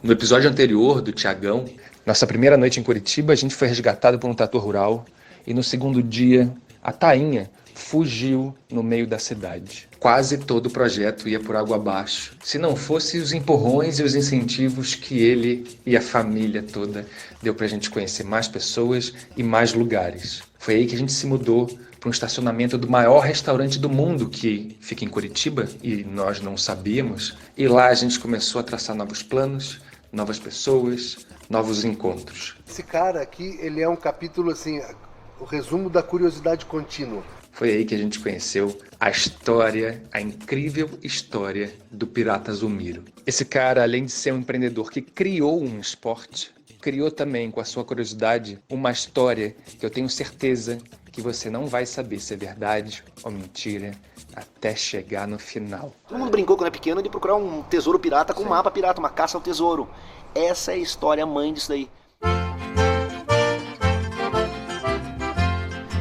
No episódio anterior do Tiagão, nossa primeira noite em Curitiba, a gente foi resgatado por um trator rural e no segundo dia, a tainha fugiu no meio da cidade. Quase todo o projeto ia por água abaixo, se não fosse os empurrões e os incentivos que ele e a família toda deu pra gente conhecer mais pessoas e mais lugares. Foi aí que a gente se mudou para um estacionamento do maior restaurante do mundo que fica em Curitiba e nós não sabíamos. E lá a gente começou a traçar novos planos, novas pessoas, novos encontros. Esse cara aqui, ele é um capítulo assim, o resumo da curiosidade contínua. Foi aí que a gente conheceu a história, a incrível história do Pirata Zulmiro. Esse cara, além de ser um empreendedor que criou um esporte, criou também, com a sua curiosidade, uma história que eu tenho certeza que você não vai saber se é verdade ou mentira até chegar no final. Todo mundo brincou quando é pequeno de procurar um tesouro pirata com um mapa pirata, uma caça ao tesouro. Essa é a história mãe disso daí.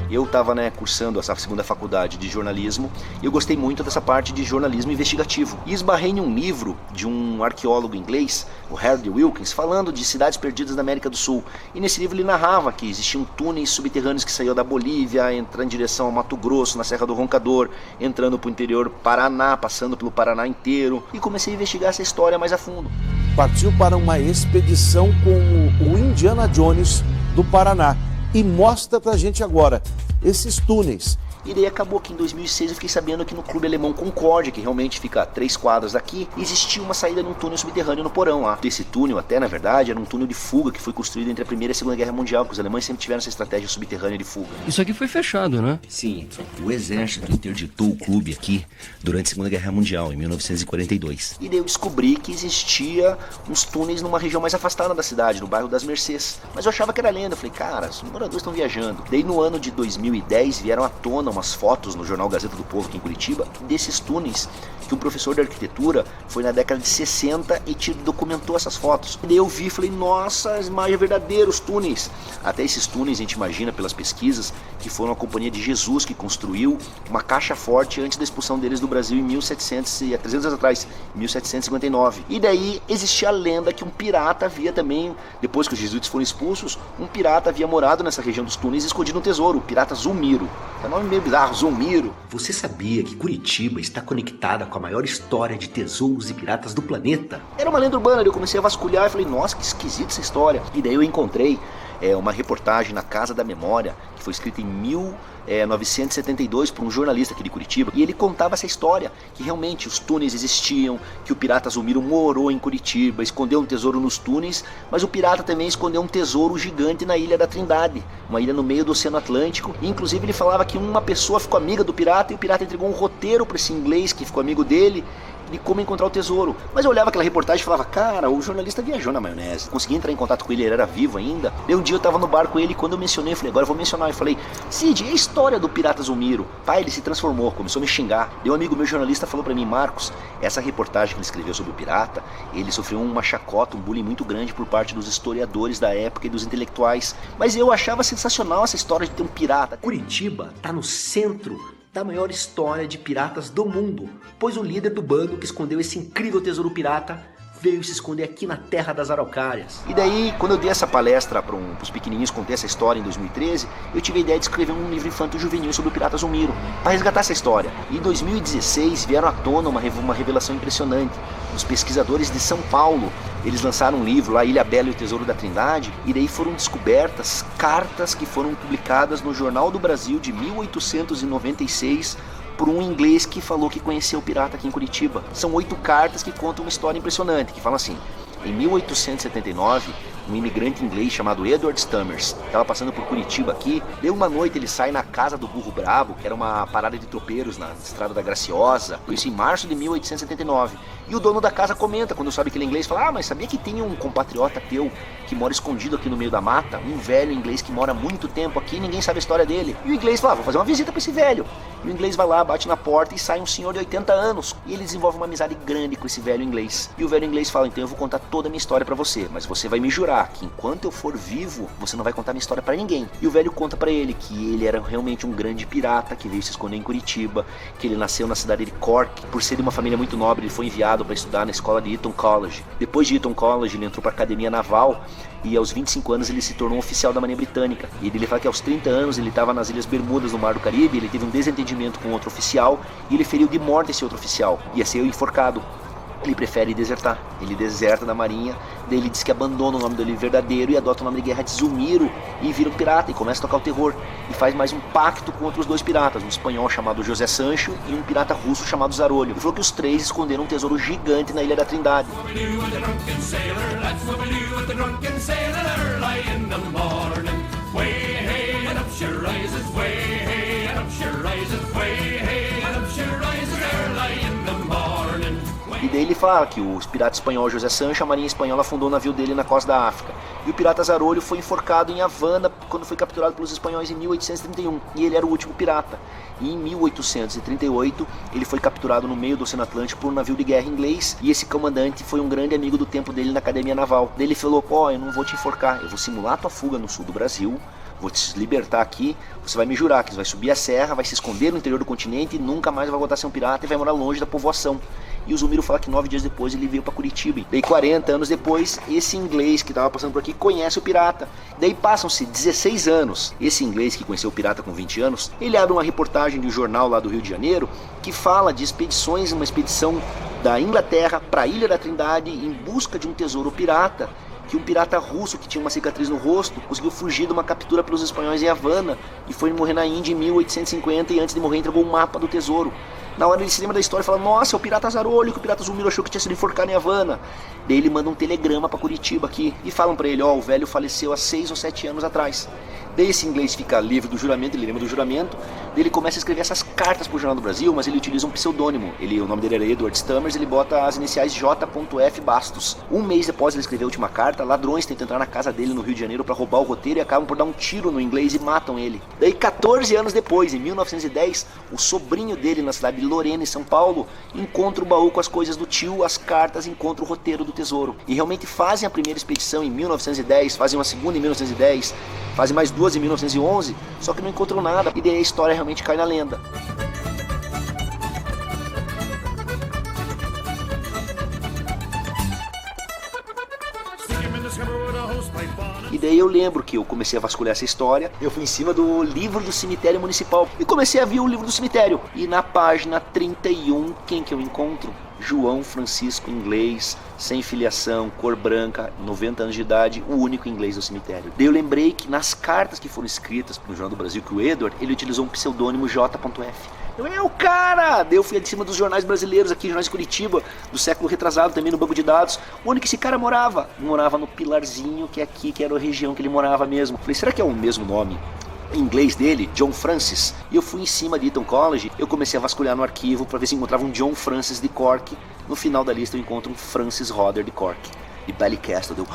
Eu estava cursando essa segunda faculdade de jornalismo e eu gostei muito dessa parte de jornalismo investigativo. E esbarrei em um livro de um arqueólogo inglês, o Harry Wilkins, falando de cidades perdidas da América do Sul. E nesse livro ele narrava que existiam túneis subterrâneos que saíam da Bolívia, entrando em direção ao Mato Grosso, na Serra do Roncador, entrando para o interior Paraná, passando pelo Paraná inteiro. E comecei a investigar essa história mais a fundo. Partiu para uma expedição com o Indiana Jones do Paraná. E mostra pra gente agora esses túneis. E daí acabou que em 2006 eu fiquei sabendo que no Clube Alemão Concórdia, que realmente fica a 3 quadras daqui, existia uma saída num túnel subterrâneo no porão lá. Esse túnel até, na verdade, era um túnel de fuga que foi construído entre a Primeira e a Segunda Guerra Mundial, porque os alemães sempre tiveram essa estratégia subterrânea de fuga. Isso aqui foi fechado, né? Sim, o exército interditou o clube aqui durante a Segunda Guerra Mundial, em 1942. E daí eu descobri que existia uns túneis numa região mais afastada da cidade, no bairro das Mercês. Mas eu achava que era lenda, eu falei, cara, os moradores estão viajando. Daí no ano de 2010 vieram à tona umas fotos no jornal Gazeta do Povo aqui em Curitiba, desses túneis que um professor de arquitetura foi na década de 60 e documentou essas fotos. E daí eu vi e falei, nossa, as imagens verdadeiras, os túneis. Até esses túneis a gente imagina pelas pesquisas que foram a Companhia de Jesus que construiu uma caixa forte antes da expulsão deles do Brasil em 1700 e há 300 anos atrás, 1759. E daí existia a lenda que um pirata havia também, depois que os jesuítas foram expulsos, um pirata havia morado nessa região dos túneis e escondido um tesouro, o pirata Zulmiro. É um nome meio bizarro, Zulmiro. Você sabia que Curitiba está conectada com a maior história de tesouros e piratas do planeta? Era uma lenda urbana, eu comecei a vasculhar e falei, nossa, que esquisita essa história. E daí eu encontrei uma reportagem na Casa da Memória, que foi escrita em 1972 por um jornalista aqui de Curitiba, e ele contava essa história, que realmente os túneis existiam, que o pirata Zulmiro morou em Curitiba, escondeu um tesouro nos túneis, mas o pirata também escondeu um tesouro gigante na Ilha da Trindade, uma ilha no meio do Oceano Atlântico, e inclusive ele falava que uma pessoa ficou amiga do pirata, e o pirata entregou um roteiro para esse inglês que ficou amigo dele, de como encontrar o tesouro. Mas eu olhava aquela reportagem e falava, cara, o jornalista viajou na maionese. Consegui entrar em contato com ele, ele era vivo ainda. Daí um dia eu tava no bar com ele e quando eu mencionei, eu falei, agora eu vou mencionar. Eu falei, Cid, e a história do pirata Zulmiro? Pai, ele se transformou, começou a me xingar. Daí um amigo meu jornalista falou pra mim, Marcos, essa reportagem que ele escreveu sobre o pirata, ele sofreu uma chacota, um bullying muito grande por parte dos historiadores da época e dos intelectuais. Mas eu achava sensacional essa história de ter um pirata. Curitiba tá no centro da maior história de piratas do mundo, pois o líder do bando que escondeu esse incrível tesouro pirata veio se esconder aqui na terra das araucárias. E daí, quando eu dei essa palestra para os pequenininhos, contei essa história em 2013, eu tive a ideia de escrever um livro infanto-juvenil sobre o pirata Zulmiro, para resgatar essa história. E em 2016 vieram à tona uma revelação impressionante. Os pesquisadores de São Paulo, eles lançaram um livro lá, Ilha Bela e o Tesouro da Trindade, e daí foram descobertas cartas que foram publicadas no Jornal do Brasil de 1896 por um inglês que falou que conheceu o pirata aqui em Curitiba. São 8 cartas que contam uma história impressionante, que falam assim, em 1879, um imigrante inglês chamado Edward Stammers estava passando por Curitiba aqui, deu uma noite ele sai na casa do Burro Brabo, que era uma parada de tropeiros na Estrada da Graciosa, isso em março de 1879, e o dono da casa comenta, quando sabe que ele é inglês, fala, mas sabia que tem um compatriota teu que mora escondido aqui no meio da mata, um velho inglês que mora há muito tempo aqui, ninguém sabe a história dele, e o inglês fala, vou fazer uma visita para esse velho. E o inglês vai lá, bate na porta e sai um senhor de 80 anos. E ele desenvolve uma amizade grande com esse velho inglês. E o velho inglês fala, então eu vou contar toda a minha história pra você, mas você vai me jurar que enquanto eu for vivo, você não vai contar minha história pra ninguém. E o velho conta pra ele que ele era realmente um grande pirata que veio se esconder em Curitiba, que ele nasceu na cidade de Cork. Por ser de uma família muito nobre, ele foi enviado para estudar na escola de Eton College. Depois de Eton College, ele entrou pra academia naval e aos 25 anos ele se tornou um oficial da Marinha Britânica. E ele fala que aos 30 anos ele estava nas Ilhas Bermudas, no Mar do Caribe, ele teve um desentendimento com outro oficial e ele feriu de morte esse outro oficial. Ia ser enforcado. Ele prefere desertar, ele deserta da marinha, daí ele diz que abandona o nome dele verdadeiro e adota o nome de guerra de Zulmiro e vira um pirata e começa a tocar o terror e faz mais um pacto com outros dois piratas, um espanhol chamado José Sancho e um pirata russo chamado Zarolho. Ele falou que os três esconderam um tesouro gigante na Ilha da Trindade. E daí ele fala que o pirata espanhol José Sancho, a marinha espanhola, afundou o navio dele na costa da África. E o pirata Zarolho foi enforcado em Havana quando foi capturado pelos espanhóis em 1831. E ele era o último pirata. E em 1838 ele foi capturado no meio do Oceano Atlântico por um navio de guerra inglês. E esse comandante foi um grande amigo do tempo dele na academia naval. Daí ele falou, pô, eu não vou te enforcar, eu vou simular a tua fuga no sul do Brasil. Vou te libertar aqui, você vai me jurar que você vai subir a serra, vai se esconder no interior do continente e nunca mais vai voltar a ser um pirata e vai morar longe da povoação. E o Zulmiro fala que 9 dias depois ele veio para Curitiba. Daí 40 anos depois, esse inglês que estava passando por aqui conhece o pirata. Daí passam-se 16 anos. Esse inglês que conheceu o pirata com 20 anos, ele abre uma reportagem de um jornal lá do Rio de Janeiro que fala de expedições, uma expedição da Inglaterra para a Ilha da Trindade em busca de um tesouro pirata. Que um pirata russo que tinha uma cicatriz no rosto conseguiu fugir de uma captura pelos espanhóis em Havana e foi morrer na Índia em 1850 e antes de morrer entregou um mapa do tesouro. Na hora ele se lembra da história e fala, nossa, é o pirata Zarolho, que o pirata Zulmiro achou que tinha sido enforcado em Havana. Daí ele manda um telegrama pra Curitiba aqui e falam pra ele, ó, o velho faleceu há 6 ou 7 anos atrás. Daí esse inglês fica livre do juramento, ele lembra do juramento, daí ele começa a escrever essas cartas pro Jornal do Brasil, mas ele utiliza um pseudônimo. O nome dele era Edward Stammers, ele bota as iniciais J.F. Bastos. Um mês depois ele escrever a última carta, ladrões tentam entrar na casa dele no Rio de Janeiro pra roubar o roteiro e acabam por dar um tiro no inglês e matam ele. Daí 14 anos depois, em 1910, o sobrinho dele na cidade de Lorena, em São Paulo, encontra o baú com as coisas do tio, as cartas, encontra o roteiro do tesouro. E realmente fazem a primeira expedição em 1910, fazem uma segunda em 1910, fazem mais 2 em 1911, só que não encontram nada, e daí a história realmente cai na lenda. E daí eu lembro que eu comecei a vasculhar essa história, eu fui em cima do livro do cemitério municipal e comecei a ver o livro do cemitério. E na página 31, quem que eu encontro? João Francisco Inglês, sem filiação, cor branca, 90 anos de idade, o único inglês do cemitério. Daí eu lembrei que nas cartas que foram escritas no Jornal do Brasil, que o Edward, ele utilizou um pseudônimo J.F. O cara! Daí eu fui de cima dos jornais brasileiros aqui, jornais de Curitiba, do século retrasado, também no banco de dados, onde que esse cara morava? Morava no Pilarzinho, que é aqui, que era a região que ele morava mesmo. Falei, será que é o mesmo nome em inglês dele, John Francis? E eu fui em cima de Eton College, eu comecei a vasculhar no arquivo para ver se encontrava um John Francis de Cork. No final da lista eu encontro um Francis Hodder de Cork. E Ballycastle, deu,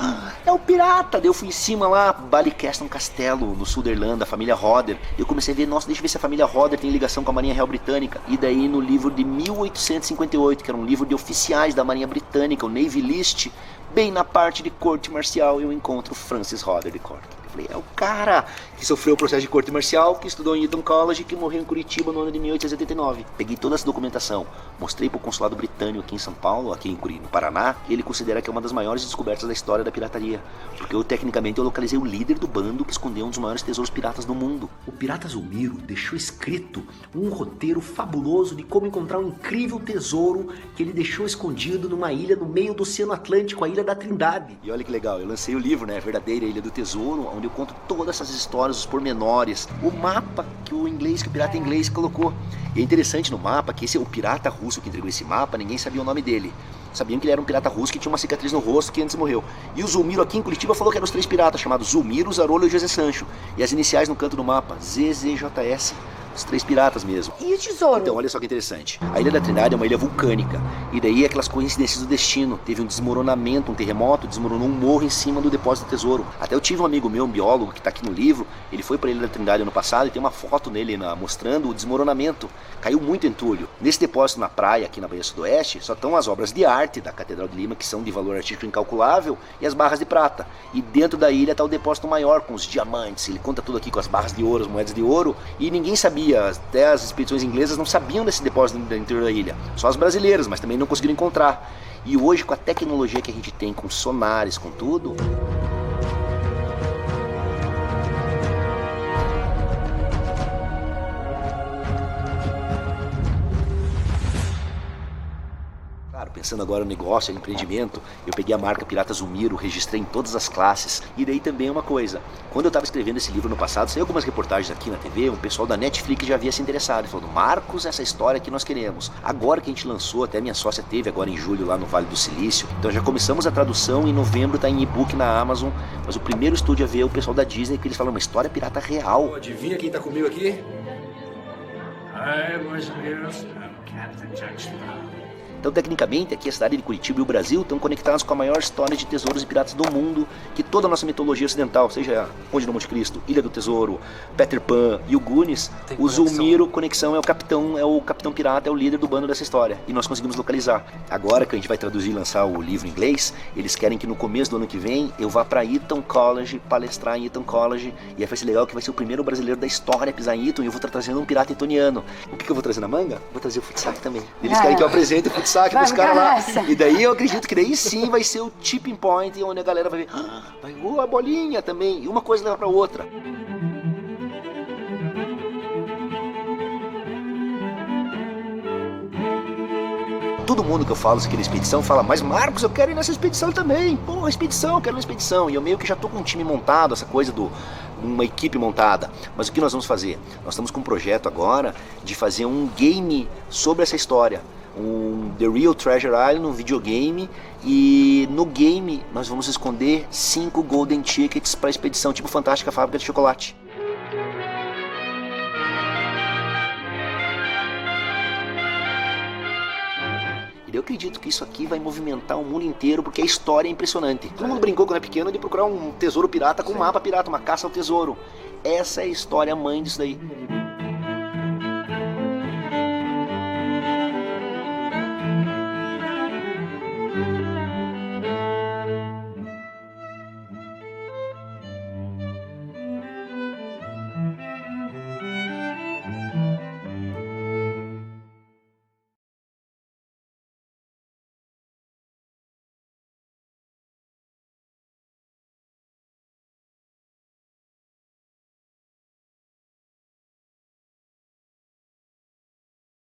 é o pirata! Daí eu fui em cima lá, Ballycastle, um castelo no sul da Irlanda, a família Hodder. Eu comecei a ver, nossa, deixa eu ver se a família Hodder tem ligação com a Marinha Real Britânica. E daí no livro de 1858, que era um livro de oficiais da Marinha Britânica, o Navy List, bem na parte de corte marcial, eu encontro Francis Hodder de Cork. Falei, é o cara que sofreu o processo de corte marcial, que estudou em Eton College e que morreu em Curitiba no ano de 1889. Peguei toda essa documentação, mostrei para o consulado britânico aqui em São Paulo, aqui no Paraná, e ele considera que é uma das maiores descobertas da história da pirataria. Porque tecnicamente eu localizei o líder do bando que escondeu um dos maiores tesouros piratas do mundo. O pirata Zulmiro deixou escrito um roteiro fabuloso de como encontrar um incrível tesouro que ele deixou escondido numa ilha no meio do Oceano Atlântico, a Ilha da Trindade. E olha que legal, eu lancei o livro, né, a verdadeira Ilha do Tesouro, onde eu conto todas essas histórias, os pormenores, o mapa que o pirata inglês colocou. E é interessante no mapa que o pirata russo que entregou esse mapa, ninguém sabia o nome dele. Sabiam que ele era um pirata russo que tinha uma cicatriz no rosto que antes morreu. E o Zulmiro aqui em Curitiba falou que eram os 3 piratas, chamados Zulmiro, Zarolho e José Sancho. E as iniciais no canto do mapa, ZZJS. Os 3 piratas mesmo. E o tesouro? Então, olha só que interessante. A Ilha da Trindade é uma ilha vulcânica. E daí aquelas coincidências do destino. Teve um desmoronamento, um terremoto, desmoronou um morro em cima do depósito do tesouro. Até eu tive um amigo meu, um biólogo, que está aqui no livro. Ele foi para a Ilha da Trindade ano passado e tem uma foto nele mostrando o desmoronamento. Caiu muito entulho. Nesse depósito na praia, aqui na Baía Sudoeste, só estão as obras de arte da Catedral de Lima, que são de valor artístico incalculável, e as barras de prata. E dentro da ilha está o depósito maior, com os diamantes. Ele conta tudo aqui com as barras de ouro, as moedas de ouro. E ninguém sabia, até as expedições inglesas não sabiam desse depósito no interior da ilha. Só as brasileiras, mas também não conseguiram encontrar. E hoje, com a tecnologia que a gente tem, com sonares, com tudo... Pensando agora no negócio, no empreendimento, eu peguei a marca Pirata Zumiro, registrei em todas as classes. E daí também uma coisa, quando eu estava escrevendo esse livro no passado, saiu algumas reportagens aqui na TV, um pessoal da Netflix já havia se interessado, falando: Marcos, essa história que nós queremos. Agora que a gente lançou, até minha sócia teve agora em julho lá no Vale do Silício, então já começamos a tradução, em novembro está em e-book na Amazon, mas o primeiro estúdio a ver é o pessoal da Disney, que eles falam uma história pirata real. Adivinha quem está comigo aqui? Então, tecnicamente, aqui a cidade de Curitiba e o Brasil estão conectados com a maior história de tesouros e piratas do mundo, que toda a nossa mitologia ocidental, seja Conde do Monte Cristo, Ilha do Tesouro, Peter Pan e o Goonies, o Zulmiro, conexão, é o capitão pirata, é o líder do bando dessa história. E nós conseguimos localizar. Agora que a gente vai traduzir e lançar o livro em inglês, eles querem que no começo do ano que vem eu vá para Eton College, palestrar em Eton College, e aí vai ser legal que vai ser o primeiro brasileiro da história a pisar em Eton, e eu vou estar trazendo um pirata etoniano. O que eu vou trazer na manga? Vou trazer o Futsac também. Eles querem que eu apresente o Futsac dos caras lá. E daí eu acredito que daí sim vai ser o tipping point, onde a galera vai ver, vai a bolinha também, e uma coisa leva pra outra. Todo mundo que eu falo aqui na expedição fala: mas Marcos, eu quero ir nessa expedição também. Pô, expedição, eu quero ir na expedição. E eu meio que já tô com um time montado, essa coisa uma equipe montada. Mas o que nós vamos fazer? Nós estamos com um projeto agora de fazer um game sobre essa história. The Real Treasure Island, um videogame, e no game nós vamos esconder 5 golden tickets para a expedição, tipo Fantástica Fábrica de Chocolate. Eu acredito que isso aqui vai movimentar o mundo inteiro, porque a história é impressionante. Todo mundo brincou quando é pequeno de procurar um tesouro pirata com um mapa pirata, uma caça ao tesouro. Essa é a história mãe disso daí.